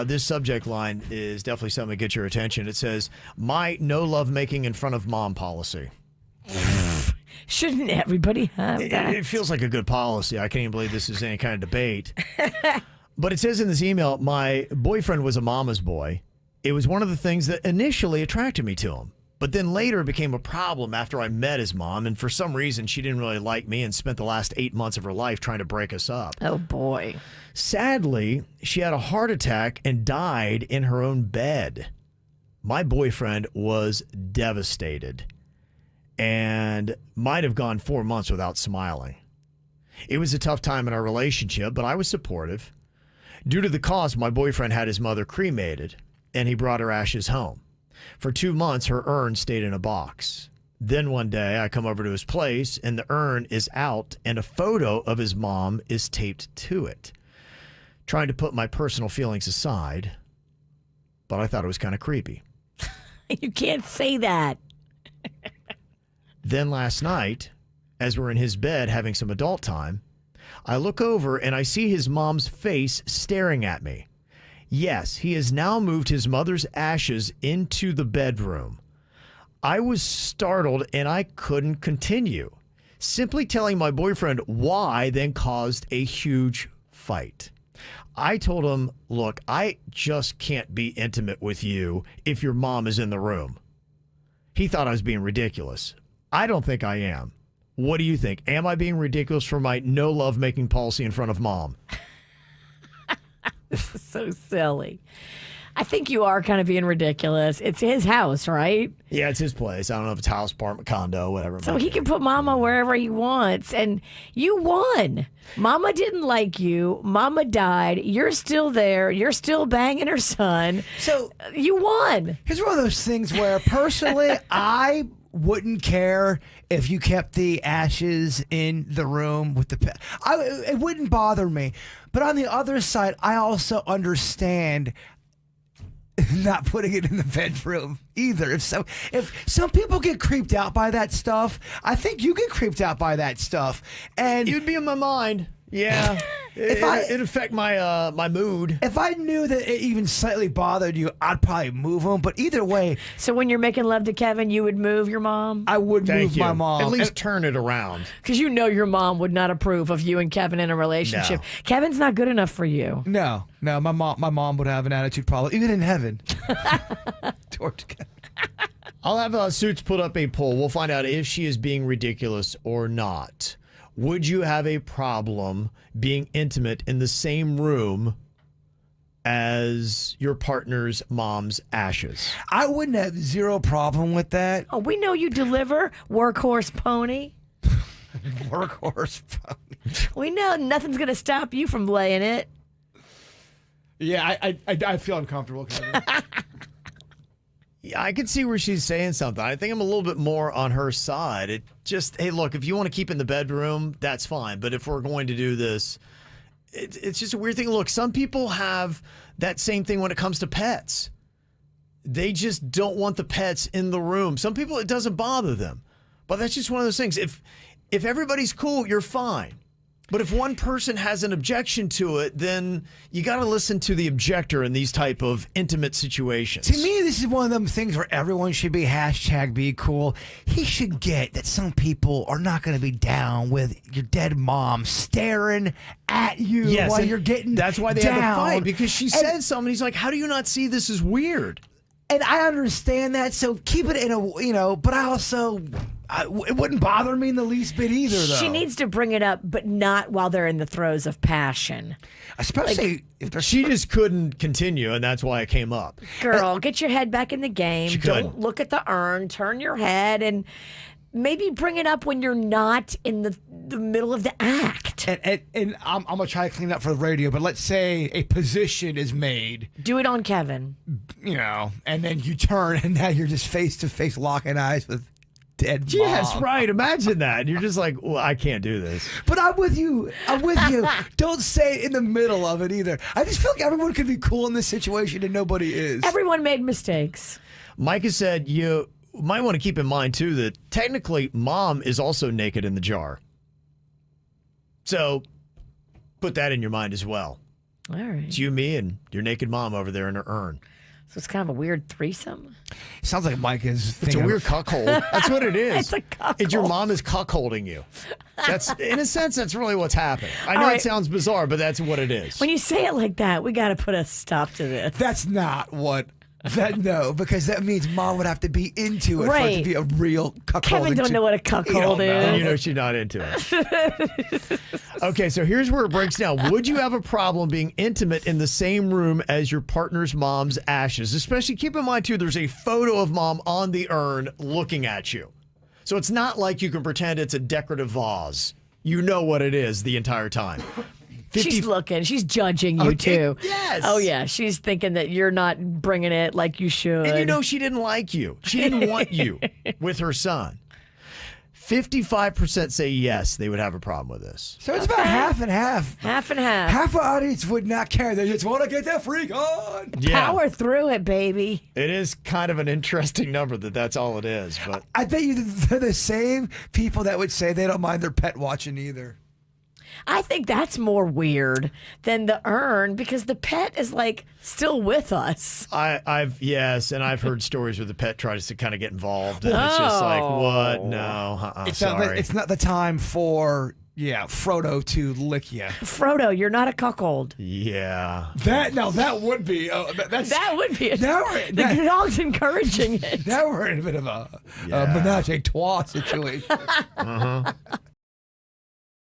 This subject line is definitely something to get your attention. It says, my no love making in front of mom policy. Shouldn't everybody have that? It feels like a good policy. I can't even believe this is any kind of debate. But it says in this email, my boyfriend was a mama's boy. It was one of the things that initially attracted me to him, but then later became a problem after I met his mom. And for some reason, she didn't really like me and spent the last 8 months of her life trying to break us up. Oh, boy. Sadly, she had a heart attack and died in her own bed. My boyfriend was devastated and might have gone 4 months without smiling. It was a tough time in our relationship, but I was supportive. Due to the cost, my boyfriend had his mother cremated, and he brought her ashes home. For 2 months, her urn stayed in a box. Then one day, I come over to his place, and the urn is out, and a photo of his mom is taped to it. Trying to put my personal feelings aside, but I thought it was kind of creepy. You can't say that. Then last night, as we're in his bed having some adult time, I look over and I see his mom's face staring at me. Yes, he has now moved his mother's ashes into the bedroom. I was startled and I couldn't continue. Simply telling my boyfriend why then caused a huge fight. I told him, look, I just can't be intimate with you if your mom is in the room. He thought I was being ridiculous. I don't think I am. What do you think? Am I being ridiculous for my no love making policy in front of mom? This is so silly. I think you are kind of being ridiculous. It's his house, right? Yeah, it's his place. I don't know if it's house, apartment, condo, whatever. So he can put mama wherever he wants. And you won. Mama didn't like you. Mama died. You're still there. You're still banging her son. So you won. Here's one of those things where personally, I wouldn't care if you kept the ashes in the room with the pet. It wouldn't bother me. But on the other side, I also understand not putting it in the bedroom either. If some people get creeped out by that stuff, I think you get creeped out by that stuff. And you'd be in my mind. Yeah. It'd affect my my mood. If I knew that it even slightly bothered you, I'd probably move them. But either way. So when you're making love to Kevin, you would move your mom? I would move my mom. At least turn it around. Because you know your mom would not approve of you and Kevin in a relationship. No. Kevin's not good enough for you. No, my mom would have an attitude problem, even in heaven. Towards Kevin. I'll have Suits put up a poll. We'll find out if she is being ridiculous or not. Would you have a problem being intimate in the same room as your partner's mom's ashes? I wouldn't have zero problem with that. Oh, we know you deliver, workhorse pony. Workhorse pony. We know nothing's going to stop you from laying it. Yeah, I feel uncomfortable. Yeah, I can see where she's saying something. I think I'm a little bit more on her side. It just, hey, look, if you want to keep in the bedroom, that's fine. But if we're going to do this, it's just a weird thing. Look, some people have that same thing when it comes to pets. They just don't want the pets in the room. Some people, it doesn't bother them. But that's just one of those things. If everybody's cool, you're fine. But if one person has an objection to it, then you got to listen to the objector in these type of intimate situations. To me, this is one of them things where everyone should be #be cool. He should get that some people are not going to be down with your dead mom staring at you while you're getting That's why they down. have a fight, because she said something. He's like, how do you not see this is weird? And I understand that, so keep it in a, but I also... it wouldn't bother me in the least bit either, though. She needs to bring it up, but not while they're in the throes of passion. Especially if she just couldn't continue, and that's why it came up. Girl, get your head back in the game. She Don't could. look at the urn. Turn your head, and maybe bring it up when you're not in the middle of the act. And I'm going to try to clean up for the radio, but let's say a position is made. Do it on Kevin. And then you turn, and now you're just face-to-face locking eyes with dead mom. Yes, right. Imagine that. You're just like, well, I can't do this. But I'm with you. Don't say it in the middle of it either. I just feel like everyone could be cool in this situation and nobody is. Everyone made mistakes. Micah said you might want to keep in mind, too, that technically mom is also naked in the jar. So put that in your mind as well. All right. It's you, me, and your naked mom over there in her urn. So it's kind of a weird threesome. Sounds like Mike is. It's a weird cuckold. That's what it is. It's a cuckold. It's your mom is cuckolding you. That's in a sense. That's really what's happening. I know All right. it sounds bizarre, but that's what it is. When you say it like that, we got to put a stop to this. That's not what. No, because that means mom would have to be into it for it to be a real cuckold. Kevin don't know what a cuckold is. And you know she's not into it. Okay, so here's where it breaks down. Would you have a problem being intimate in the same room as your partner's mom's ashes? Especially keep in mind, too, there's a photo of mom on the urn looking at you. So it's not like you can pretend it's a decorative vase. You know what it is the entire time. She's looking. She's judging you, too. Yes. Oh, yeah. She's thinking that you're not bringing it like you should. And you know she didn't like you. She didn't want you with her son. 55% say yes, they would have a problem with this. So it's about half and half. Half and half. Half the audience would not care. They just want to get that freak on. Yeah. Power through it, baby. It is kind of an interesting number that's all it is. But I bet you they're the same people that would say they don't mind their pet watching either. I think that's more weird than the urn because the pet is like still with us. I've heard stories where the pet tries to kind of get involved, and it's just like, what? No, sorry. It's not the time for Frodo to lick you. Frodo, you're not a cuckold. Yeah. That would be. That would be. The dog's encouraging it. Now we're in a bit of a menage a trois situation.